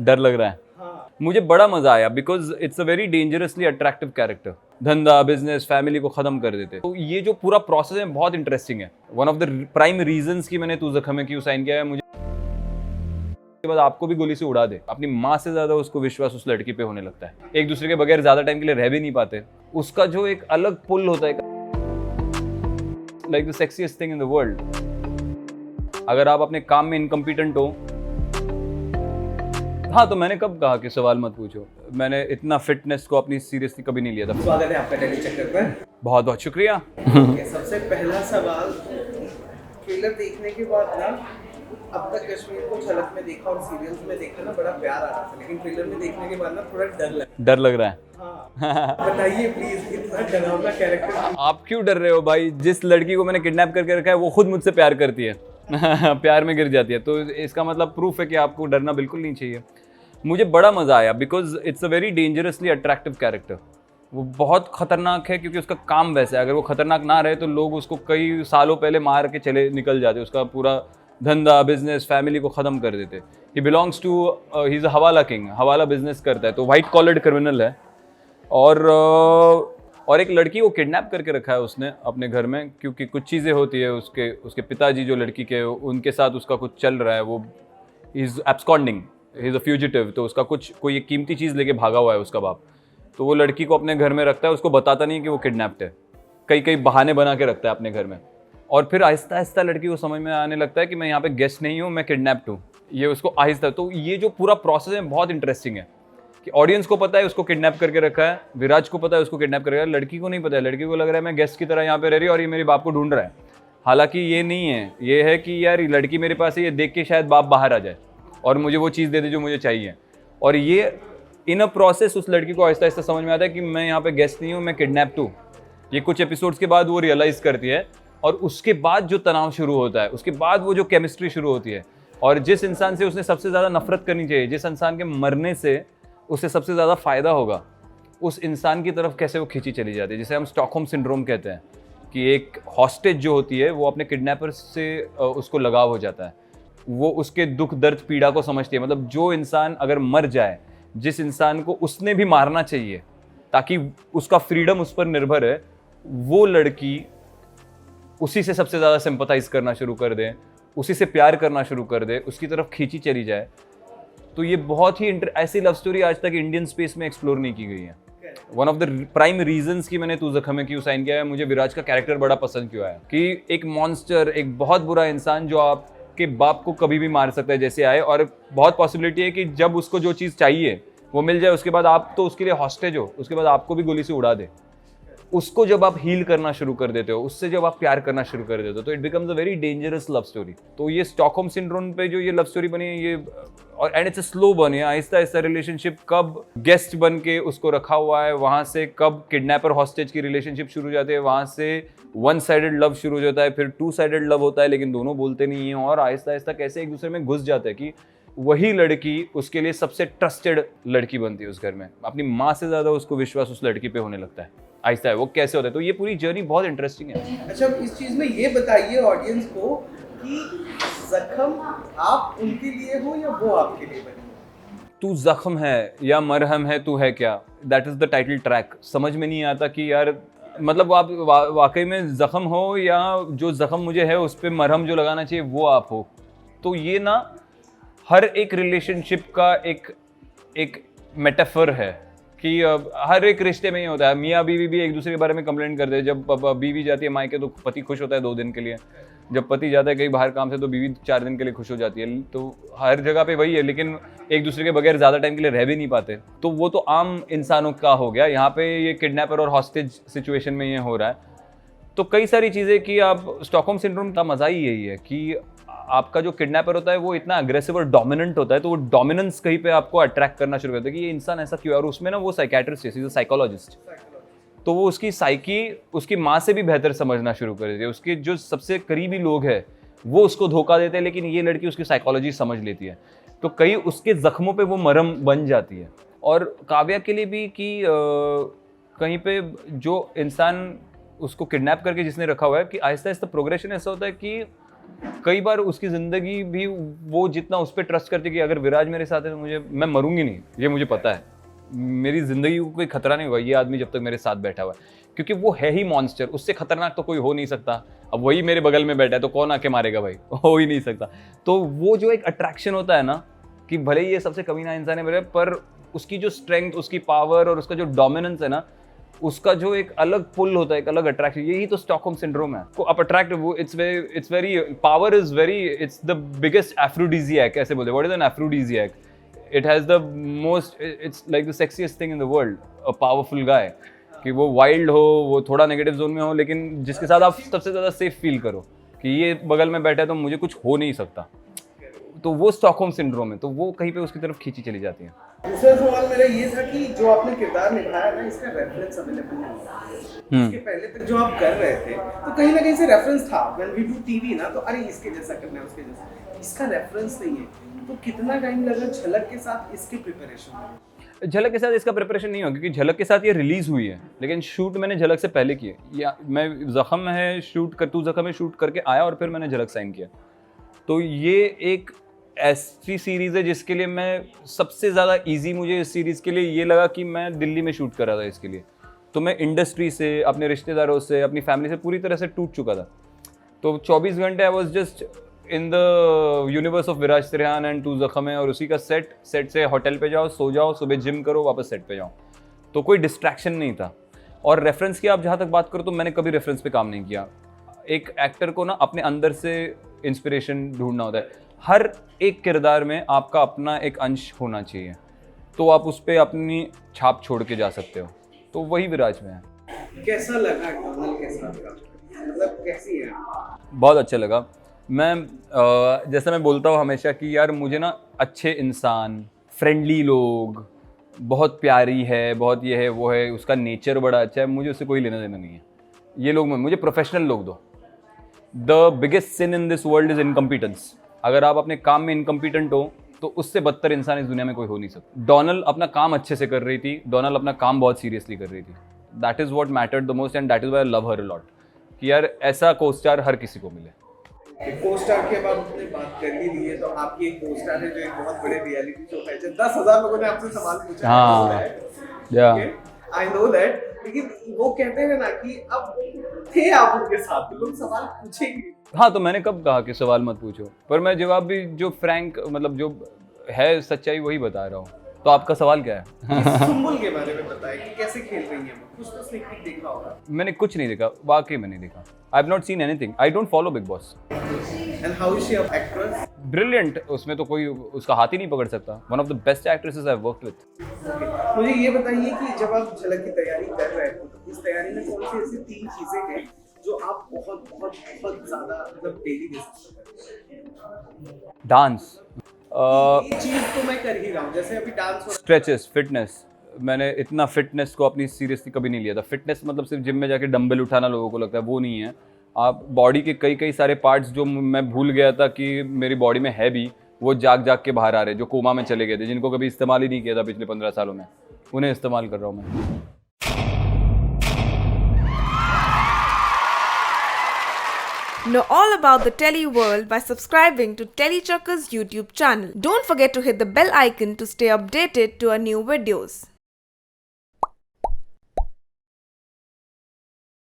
डर लग रहा है। मुझे बड़ा मजा आया because it's a very dangerously attractive character. धंधा, बिजनेस, फैमिली को खत्म कर देते। तो ये जो पूरा प्रोसेस है बहुत इंटरेस्टिंग है। One of the prime reasons की मैंने तू जख्म है क्यों साइन किया है, मुझे के बाद आपको भी गोली से उड़ा दे। अपनी माँ से ज्यादा उसको विश्वास उस लड़की पे होने लगता है। एक दूसरे के बगैर ज्यादा टाइम के लिए रह भी नहीं पाते। उसका जो एक अलग पुल होता है, like the sexiest thing in the world. अगर आप अपने काम में इनकम्पिटेंट हो, हाँ, तो मैंने कब कहा कि सवाल मत पूछो। मैंने इतना फिटनेस को अपनी सीरियसली कभी नहीं लिया था। स्वागत है आपका टेली चक्कर पर। बहुत बहुत शुक्रिया। सबसे पहला सवाल, ट्रेलर देखने के बाद ना, अब तक कश्मीर को झलक में देखा और सीरियल्स में देखा ना, बड़ा प्यार आ रहा था, लेकिन ट्रेलर में देखने के बाद ना थोड़ा डर लग रहा है। हाँ, बताइए प्लीज, इतना डरावना कैरेक्टर। आप क्यों डर रहे हो भाई? जिस लड़की को मैंने किडनैप करके रखा है वो खुद मुझसे प्यार करती है। प्यार में गिर जाती है, तो इसका मतलब प्रूफ है कि आपको डरना बिल्कुल नहीं चाहिए। मुझे बड़ा मजा आया because it's a very dangerously attractive character. वो बहुत खतरनाक है क्योंकि उसका काम वैसा है। अगर वो खतरनाक ना रहे तो लोग उसको कई सालों पहले मार के निकल जाते। उसका पूरा धंधा, बिजनेस, फैमिली को ख़त्म कर देते। He belongs to, he is a hawala king, हवाला बिजनेस करता है, तो वाइट कॉलर्ड क्रिमिनल है। और एक लड़की को किडनैप करके रखा है उसने अपने घर में, क्योंकि कुछ चीज़ें होती है। उसके पिताजी जो लड़की के, उनके साथ उसका कुछ चल रहा है। वो is absconding, he is a fugitive. तो उसका कोई एक कीमती चीज़ लेके भागा हुआ है उसका बाप। तो वो लड़की को अपने घर में रखता है, उसको बताता नहीं कि वो किडनैप्ड है। कई बहाने बना के रखता है अपने घर में। और फिर आहिस्ता आहिस्ता लड़की को समझ में आने लगता है कि मैं यहाँ पे गेस्ट नहीं हूँ, मैं किडनैप्ड हूँ। ये उसको आहिस्ता, तो ये जो पूरा प्रोसेस है बहुत इंटरेस्टिंग है कि ऑडियंस को पता है उसको किडनैप करके रखा है, विराज को पता है उसको किडनैप करके रखा है, लड़की को नहीं पता है। लड़की को लग रहा है मैं गेस्ट की तरह यहाँ पे रह रही हूँ और ये मेरे बाप को ढूंढ रहा है। हालांकि ये नहीं है, ये है कि यार लड़की मेरे पास है, ये देख के शायद बाप बाहर आ जाए और मुझे वो चीज़ दे दे जो मुझे चाहिए। और ये इन अ प्रोसेस उस लड़की को आहिस्ता आहिस्ता समझ में आता है कि मैं यहाँ पे गेस्ट नहीं हूँ, मैं किडनैप्ड हूँ। ये कुछ एपिसोड्स के बाद वो रियलाइज़ करती है। और उसके बाद जो तनाव शुरू होता है, उसके बाद वो जो केमिस्ट्री शुरू होती है, और जिस इंसान से उसने सबसे ज़्यादा नफरत करनी चाहिए, जिस इंसान के मरने से उसे सबसे ज़्यादा फ़ायदा होगा, उस इंसान की तरफ कैसे वो खींची चली जाती है, जिसे हम स्टॉकहोम सिंड्रोम कहते हैं। कि एक हॉस्टेज जो होती है वो अपने किडनैपर से उसको लगाव हो जाता है। वो उसके दुख, दर्द, पीड़ा को समझती है। मतलब जो इंसान अगर मर जाए, जिस इंसान को उसने भी मारना चाहिए ताकि उसका फ्रीडम उस पर निर्भर है, वो लड़की उसी से सबसे ज़्यादा सिंपथाइज करना शुरू कर दे, उसी से प्यार करना शुरू कर दे, उसकी तरफ खींची चली जाए। तो ये बहुत ही ऐसी लव स्टोरी आज तक इंडियन स्पेस में एक्सप्लोर नहीं की गई है। One of the prime reasons की मैंने तू जख्म है क्यों साइन किया है, मुझे विराज का कैरेक्टर बड़ा पसंद क्यों आया कि एक मॉन्स्टर, एक बहुत बुरा इंसान जो आपके बाप को कभी भी मार सकता है जैसे आए, और बहुत पॉसिबिलिटी है कि जब उसको जो चीज़ चाहिए वो मिल जाए, उसके बाद आप तो उसके लिए हॉस्टेज हो, उसके बाद आपको भी गोली से उड़ा दे। उसको जब आप हील करना शुरू कर देते हो, उससे जब आप प्यार करना शुरू कर देते हो, तो it becomes a very dangerous love story. तो ये स्टॉकहोम सिंड्रोम पे जो ये लव स्टोरी बनी है, ये और एंड इट्स स्लो बनी है। आहिस्ता आहिस्ता रिलेशनशिप कब गेस्ट बन के उसको रखा हुआ है, वहाँ से कब किडनैपर हॉस्टेज की रिलेशनशिप शुरू हो जाती है, वहाँ से वन साइडेड लव शुरू हो जाता है, फिर टू साइडेड लव होता है लेकिन दोनों बोलते नहीं हैं, और आहिस्ता आहिस्ता कैसे एक दूसरे में घुस जाते हैं कि वही लड़की उसके लिए सबसे ट्रस्टेड लड़की बनती है उस घर में। अपनी माँ से ज़्यादा उसको विश्वास उस लड़की पे होने लगता है। आहिस्ता है वो कैसे होता है। तो ये पूरी जर्नी बहुत इंटरेस्टिंग है। अच्छा, इस चीज में ये बताइए ऑडियंस को कि जख्म आप उनके लिए हो या वो आपके लिए बनी? तू जख्म है या मरहम है, तू है क्या, that is the title track. समझ में नहीं आता कि यार मतलब आप वाकई में जख्म हो या जो जख्म मुझे है उस पर मरहम जो लगाना चाहिए वो आप हो। तो ये ना हर एक रिलेशनशिप का एक मेटाफर है कि हर एक रिश्ते में ही होता है। मियाँ बीवी भी एक दूसरे के बारे में कंप्लेंट करते हैं। जब बीवी जाती है मायके तो पति खुश होता है 2 दिन के लिए, जब पति जाता है कहीं बाहर काम से तो बीवी 4 दिन के लिए खुश हो जाती है। तो हर जगह पे वही है, लेकिन एक दूसरे के बगैर ज़्यादा टाइम के लिए रह भी नहीं पाते। तो वो तो आम इंसानों का हो गया। यहाँ पे ये किडनैपर और हॉस्टेज सिचुएशन में ये हो रहा है। तो कई सारी चीज़ें कि आप स्टॉकहोम सिंड्रोम का मज़ा ही यही है कि आपका जो किडनैपर होता है वो इतना अग्रेसिव और डोमिनेंट होता है, तो वो डोमिनेंस कहीं पे आपको अट्रैक्ट करना शुरू करता है कि ये इंसान ऐसा क्यों है। और उसमें ना वो साइकेट्रिस्ट है, साइकोलॉजिस्ट, तो वो उसकी साइकी उसकी माँ से भी बेहतर समझना शुरू कर देती है। उसके जो सबसे करीबी लोग हैं वो उसको धोखा देते हैं, लेकिन ये लड़की उसकी साइकोलॉजी समझ लेती है। तो कई उसके जख्मों पे वो मरहम बन जाती है। और काव्या के लिए भी कि कहीं पे जो इंसान उसको किडनैप करके जिसने रखा हुआ है कि आहिस्ता आहिस्ता प्रोग्रेशन ऐसा होता है कि कई बार उसकी ज़िंदगी भी वो जितना उस पर ट्रस्ट करती कि अगर विराज मेरे साथ है तो मैं मरूंगी नहीं, ये मुझे पता है, मेरी ज़िंदगी को कोई खतरा नहीं होगा ये आदमी जब तक मेरे साथ बैठा हुआ है, क्योंकि वो है ही मॉन्स्टर, उससे खतरनाक तो कोई हो नहीं सकता। अब वही मेरे बगल में बैठा है तो कौन आके मारेगा भाई, हो ही नहीं सकता। तो वो जो एक अट्रैक्शन होता है ना, कि भले ही ये सबसे कमीना इंसान है मेरे, पर उसकी जो स्ट्रेंथ, उसकी पावर और उसका जो डोमिनेंस है ना, उसका जो एक अलग पुल होता है, एक अलग अट्रैक्शन, यही तो स्टॉकहोम सिंड्रोम है। को अब अट्रैक्टिव वो it's very power is very, it's the biggest एफ्रोडीजियक, ऐसे बोलते हैं। What is an एफ्रोडीजियक? It has the most, it's like the sexiest thing in the world, a powerful guy. कि वो वाइल्ड हो, वो थोड़ा नेगेटिव जोन में हो, लेकिन जिसके साथ आप सबसे ज़्यादा सेफ फील करो कि ये बगल में बैठा है तो मुझे कुछ हो नहीं सकता, तो वो स्टॉकहोम सिंड्रोम है, तो वो कहीं पे उसकी तरफ खींची चली जाती है। दूसरा सवाल मेरा ये था कि जो आपने किरदार निभाया ना, इसका रेफरेंस अवेलेबल नहीं है। इसके पहले तक जो आप कर रहे थे तो कहीं ना कहीं से रेफरेंस था, व्हेन वी डू टीवी ना, तो अरे इसके जैसा करना है, उसके जैसा। इसका रेफरेंस नहीं है, तो कितना टाइम लगा झलक के साथ इसकी प्रिपरेशन में? झलक के साथ इसका प्रिपरेशन नहीं हुआ, क्योंकि झलक के साथ ये रिलीज हुई है, लेकिन शूट मैंने झलक से पहले किए। या मैं जख्म है शूट कर, तू जख्म में शूट करके आया और फिर मैंने झलक साइन किया। तो ये एक ऐसी सीरीज़ है जिसके लिए मैं सबसे ज़्यादा इजी, मुझे इस सीरीज़ के लिए ये लगा कि मैं दिल्ली में शूट कर रहा था इसके लिए। तो मैं इंडस्ट्री से, अपने रिश्तेदारों से, अपनी फैमिली से पूरी तरह से टूट चुका था। तो 24 घंटे I was just in the universe of Viraj Tirhan and to जख्म है, और उसी का सेट से होटल पे जाओ, सो जाओ, सुबह जिम करो, वापस सेट पे जाओ। तो कोई डिस्ट्रैक्शन नहीं था। और रेफरेंस की आप जहाँ तक बात करो तो मैंने कभी रेफरेंस पे काम नहीं किया। एक एक्टर को ना अपने अंदर से इंस्पिरेशन ढूंढना होता है। हर एक किरदार में आपका अपना एक अंश होना चाहिए, तो आप उस पर अपनी छाप छोड़ के जा सकते हो। तो वही विराज में है। कैसा लगा डोनल के साथ का? मतलब कैसी है? बहुत अच्छा लगा। मैं जैसे मैं बोलता हूँ हमेशा कि यार मुझे ना अच्छे इंसान, फ्रेंडली लोग, बहुत प्यारी है, बहुत ये है वो है, उसका नेचर बड़ा अच्छा है, मुझे उससे कोई लेना देना नहीं है। ये लोग मुझे प्रोफेशनल लोग दो। The biggest sin in this world is incompetence. अगर आप अपने काम में इनकम्पिटेंट हो तो उससे बदतर इंसान इस दुनिया में कोई हो नहीं सकता। डोनल अपना काम अच्छे से कर रही थी, डोनल अपना काम बहुत सीरियसली कर रही थी। That is what mattered the most and that is why I love her a lot. कि यार ऐसा को स्टार हर किसी को मिले। को स्टार के बाद आपने बात कर ही ली है, तो आपकी एक को स्टार है जो एक बहुत बड़े रियलिटी शो है, 10,000 लोगों ने आपसे सवाल पूछा। हाँ, आई नो दैट। लेकिन वो कहते हैं ना कि अब थे आप उनके साथ तो लोग सवाल पूछेंगे। हाँ, तो मैंने कब कहा कि सवाल मत पूछो, पर मैं जवाब भी जो फ्रैंक, मतलब जो है सच्चाई वही बता रहा हूँ। तो आपका सवाल क्या है? सुम्बुल के बारे में बताएं कि कैसे खेल रही हैं वो। कुछ तो स्निक पीक देखा होगा। मैंने कुछ नहीं देखा, वाकई में नहीं देखा। I have not seen anything. I don't follow big boss. And how is she an actress? Brilliant, उसमें तो कोई उसका हाथ ही नहीं पकड़ सकता। One of the best actresses I have worked with. मुझे ये बताइए कि जब आप झलक की तैयारी कर रहे थे तो इस तैयारी में कौन सी ऐसी 3 चीजें हैं जो आप बहुत बहुत बहुत ज्यादा मतलब डेली बेसिस पे करते हैं? डांस, ये चीज तो मैं कर ही रहा हूँ, जैसे अभी डांस हो। Stretches, fitness. मैंने इतना फिटनेस को अपनी सीरियसली कभी नहीं लिया था। फिटनेस मतलब सिर्फ जिम में जाके डंबल उठाना लोगों को लगता है, वो नहीं है। आप बॉडी के कई कई सारे पार्ट्स जो मैं भूल गया था कि मेरी बॉडी में है भी, वो जाग जाग के बाहर आ रहे हैं, जो कोमा में चले गए थे, जिनको कभी इस्तेमाल ही नहीं किया था पिछले 15 सालों में, उन्हें इस्तेमाल कर रहा हूँ मैं। Know all about the Telly world by subscribing to Tellychuckers YouTube channel. Don't forget to hit the bell icon to stay updated to our new videos.